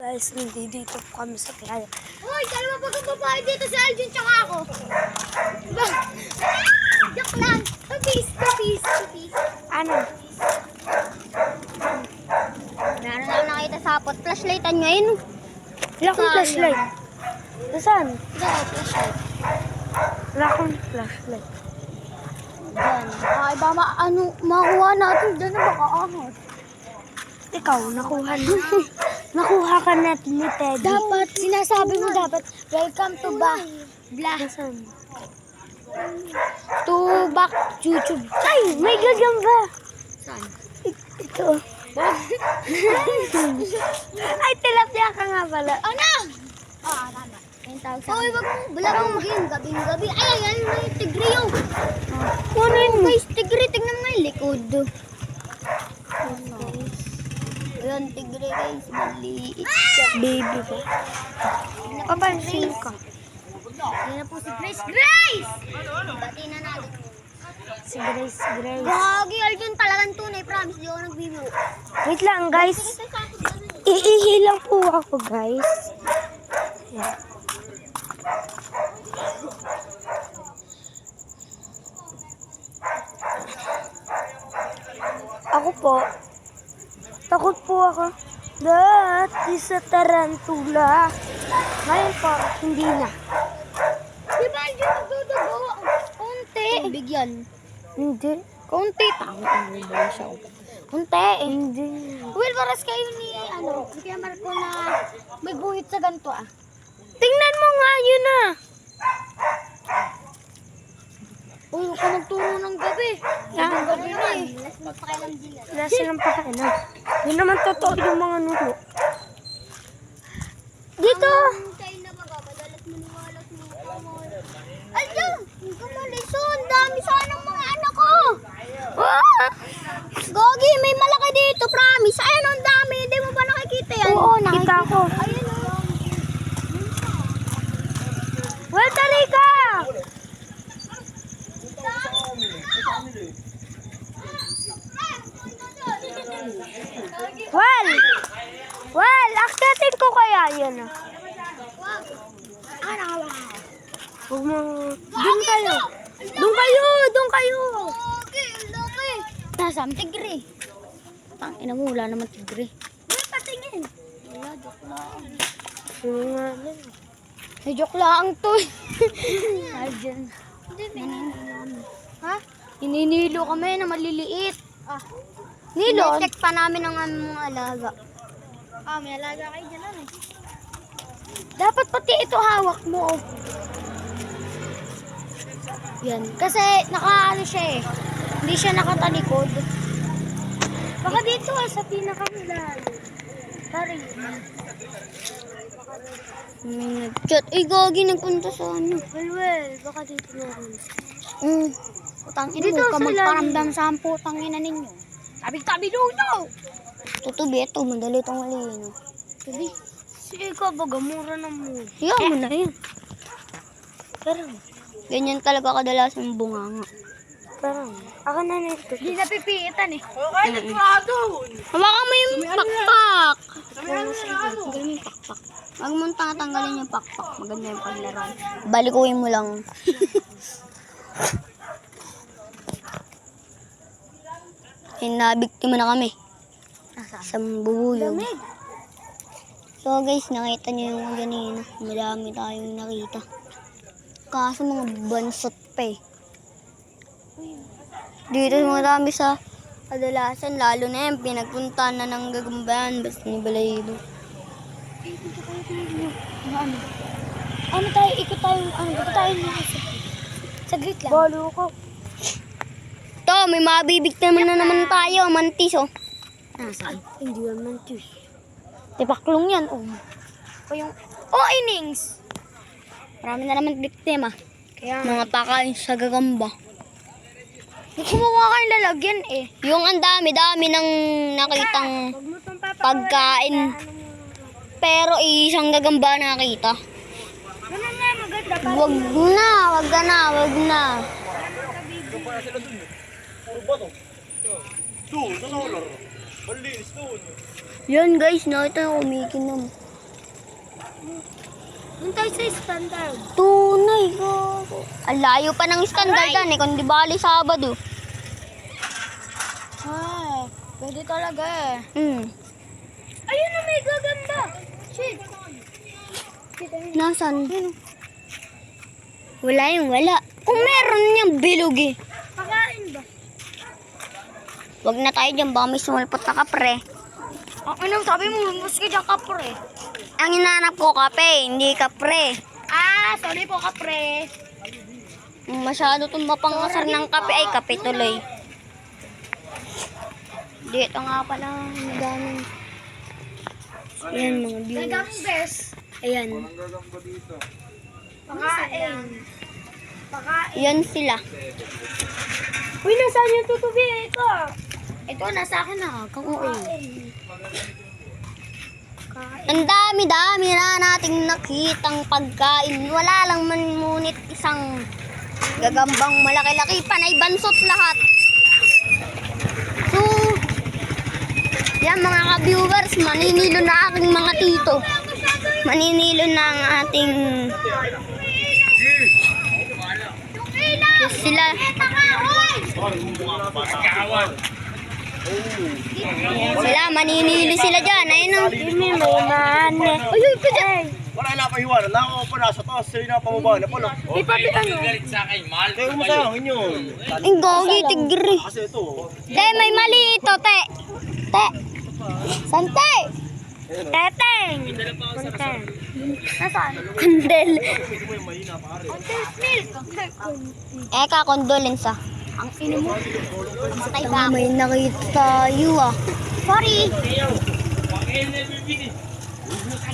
Guys, nandito kami sa playa. Hoy, dalawa pa kang babae dito si Aljun tsaka ako. Diba? Joke lang. Tapis. Ano? Meron na ako nakita sa pot. Flashlightan ngayon. Wala akong flashlight. Saan? Ito, flashlight. Wala akong flashlight. Diyan. Ay, baka makuha natin dyan na baka ahos. Ikaw, nakuha na. Nakuha ka natin ni Teddy. Dapat, sinasabi mo dapat, welcome to Saan? to back YouTube. Ay, may gagamba. Saan? Ito. Ay, tilapia ka nga pala. Ano? Ah, tama. Yung tawag sa Hoy, wag mo. Balakang maging gabing-gabi. Ay, may tigre yun. Ano yun? May tigre. Tignan mo yung likod. Ayan, tigre guys. Maliit siya. Baby ba? Papansin ka. Yan na po si Grace. Grace! Bati na natin. Si Grace. Gagi, Aljun talagang tunay. Promise, di ako nagbibiro. Wait lang, guys. Iihi lang po ako, guys. Yan. Ako po. Takot po ako. Dati sa tarantula. Ngayon po, hindi na. Di ba, Aljun, nagdudugo? Konti. Tubig yan. Hindi. Konti. Tama, ano ba siya? Konti. Hindi. Will, paras kayo ni, kaya Marco na may guhit sa ganito ah. Tingnan mo nga yun ah. Uy, huwag ka magturo ng gabi. Gabi na eh. Last na pakialam din. Wala silang pakialam. Yun naman totoo yung mga nulo. Dito. Tayo na baga, madalas maniwala sa mga kamay. Aljun! Huwag ka malisyon. Dami sanang mga anak ko. Ah! Gogi, may malaki dito, promise. Ayun, ang dami. Hindi mo ba nakikita yan? Oo, nakita ko. Ayun o. Well, Tarika! Well, akyatin ko kaya yan ah. Huwag mo. Doon kayo. Doon kayo. Gogi, ang laki. Nasaan tigre? Tangina mo, wala naman tigre. Wala patingin. Wala, joke lang. May joke lang to. Aljun. Ha? Ininilo kami na maliliit. Ah. Nilon? Check pa namin ang mga alaga. Ah, may alaga kayo dyan eh. Dapat pati ito hawak mo. Oh. Yan. Kasi naka siya eh. Hindi siya nakatalikod. Baka dito sa pinakamalayo. Pare. May nag-chat. Ay, Gogi, nagpunta sa ano. Well, baka dito na rin. Putang ina Dito mo, ka sa magparamdam sa putang ina ninyo. Tabi-tabi no! Tutubi, ito, madali itong maliin. Tubi. Ikaw baga, mura na mo. Hiya mo na yan. Parang, Ganyan talaga kadalas ng bunganga. ako na nito. Hindi napipiitan eh. Hawakan mo yung pakpak. Tanggalin mo yung pakpak. Huwag mo tanggalin yung pakpak. Maganda yung paglaruan. Balikuin mo lang. Nabiktima na kami. Sa bubuyog. So guys, nakita niyo yung ganina. Madami tayong nakita. Kaso mga bansot pa eh. Dito madami sa kadalasan, lalo na yan, pinagpuntahan na ng gagambayan, basta ni Balayido. Ano tayo, ikot tayo, dito tayo Saglit lang. Balo ko. To, may mabibigtaman na naman tayo, mantis oh. Nasaan? Hindi naman ito. Tipaklong yan oh. O yung, innings! Marami na naman biktima. Kaya Mga pakain sa gagamba. Hindi kumukuha kayong lalagyan eh. Yung ang dami-dami ng nakitang pagkain. Pero isang gagamba nakita. Ganun nga, maganda pa. Wag na. Yan guys, nakita ko umikinom. Doon tayo sa standard. Tunay ko. Ang layo pa ng standardan eh, kung di bali Sabado. Ay, pwede talaga eh. Ayun na may gaganda. Shit. Nasaan? Wala yung wala. Kung meron niyang bilog eh. Pakain ba? Wag na tayo dyan, baka may sumulpot na kapre. Ang anong sabi mo, humus ka dyan kapre. Ang hinanap ko kape, hindi kapre. Ah, sorry po kapre. Masyado itong mapangasar ng kape ay kape tuloy. Dito nga pala, madaming. Ayan mga viewers. Nagambes. Ayan. Pakain. Pakain. Ayan sila. Uy, nasaan yung tutubi? Ito. Ito, nasa akin na. Pakain. Ang dami-dami na nating nakitang pagkain. Wala lang man ngunit isang gagambang malaki-laki. Panay bansot lahat. So, yan mga ka-viewers, maninilo na aking mga tito. Maninilo na ang ating sila. Ayan sila, maninilo sila dyan. Ayun o. Kimi mo mane. Ayun ka dyan. Wala na pa hiwala. Nako pa nasa taas. Sa'yo na pamaba na pala. Ipapi ano? Kaya umasayangin yun. Ang gogi, tigri. Kasi ito. Te, may mali ito, te. Te. Sante. Teteng. Teteng. Nasaan? Kandel. Content milk. Eka, condolence ah. Ang ino mo. Baka may nakita tayo ah. Sorry.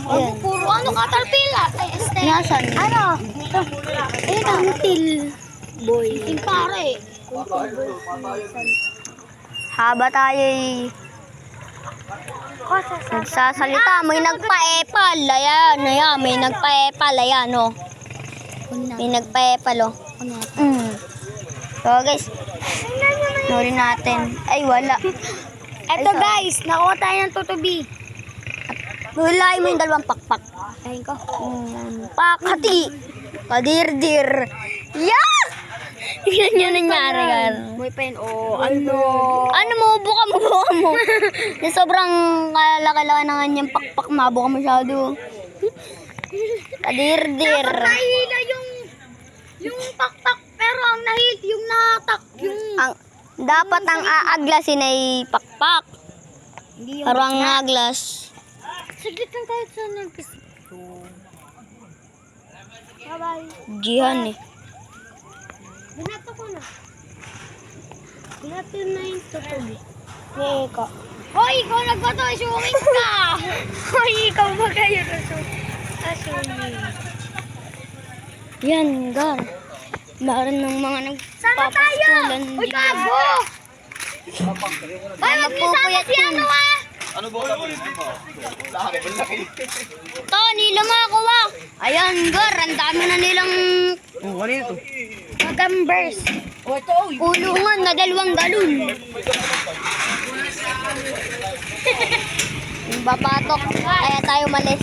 Ayan. Puro ano caterpillar. Ay, este. Nasaan? Ano? Ito. Ito. Until. Boy. Yung pare. Haba tayo'y nagsasalita, may nagpa-epal. Ayan, ayan, may nagpa-epal. Ayan, oh. May nagpa-epal, oh. So, guys, nuri natin. Ay, wala. Ito guys, nakuha tayo ng tutubi. Hulay mo yung dalawang pakpak. Ayun ko. Pakati. Kadirdir. Yeah! Tignan nyo nangyari yan. May pen o ano. Ano mo, buka mo. Yung sobrang kalaki-laki na kanyang pakpak, mabuka masyado. Kadirdir. Nahila yung pakpak, pero ang nahil yung natak, yung Dapat ang aaglasin ay pakpak. hindi Pero ang aglas. Saglit lang tayo sa nagpis. Bye-bye. Jihan eh. Binato ko na. Binato na yung tutubi. Eka. Hoy, ikaw nagbato. Assuming ka. Hoy, ikaw ba kayo assuming? Yan, gar. Meron ng mga Sama tayo! nagpapastulan Uy, gago! Ay, wag niyo sama si ano ah! Ano ba ka? Ito, nila mga kuwa. Ayan, gar. Ang dami na nilang Oh, ano ito? Magambers. ulungan na 2 galon. Yung babatok. Kaya tayo malis.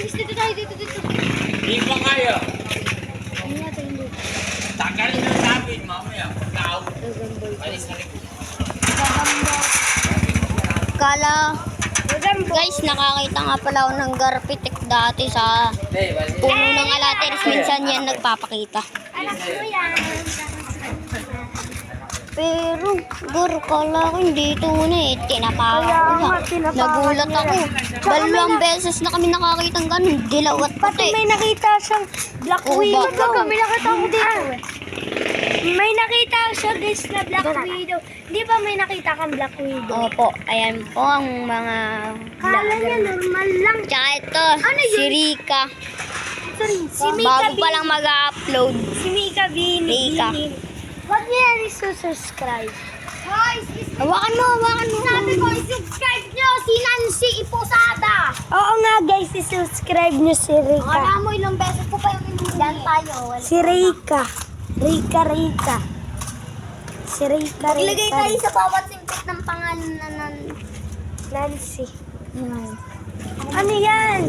Dito tayo, dito. Hindi pa kaya. Ano natin hindi? Tagalin na namin mamaya. Tao. Alis na rin. Kala, guys, nakakita nga pala ako ng garpitik dati sa puno ng alateris. Minsan yan nagpapakita. Anak mo yan. Pero, gar, kala ko hindi tunay. Tinapa Kaya ako nga, na. tinapa Nagulat ka ako. Tsaka may Dalawang beses na kami nakakita ng ganun. Dilaw at Pati puti. may nakita siyang Black Oh, Widow. bago. May nakita ko dito eh. May nakita siya guys na Black Widow. Di ba may nakita kang Black Widow? Opo, ayan po ang mga Kala niya normal lang. Tsaka ito, Ano yun? si Rika. Si Mika Bago pa lang mag-upload. Si Mika Bini. Mika. Huwag niya yan isusubscribe. Guys, Hawakan mo. sabi ko isubscribe niyo si Nancy Iposada. Oo nga guys, isubscribe niyo si Rika. Akala mo ilang beses ko pa yung inuwi. Yan tayo. Si Rika. Rika. Si Rika. Maglagay tayo sa bawat simpit ng pangalan na Nancy. Ano yan?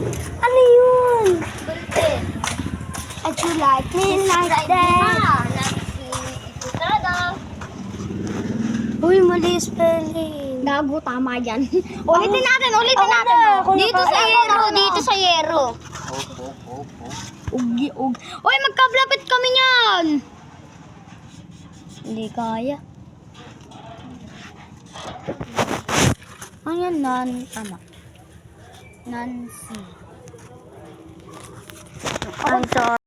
Ano yun? At you like me like that. Uy, mali spelling. Gago, tama yan. Ulitin natin. Ako na, ako na Dito pa. sa yero, Ako na. dito sa yero. Ugi. Uy, magkablapit kami niyan. Hindi kaya. Ano yan, tama. Nancy. I'm sorry.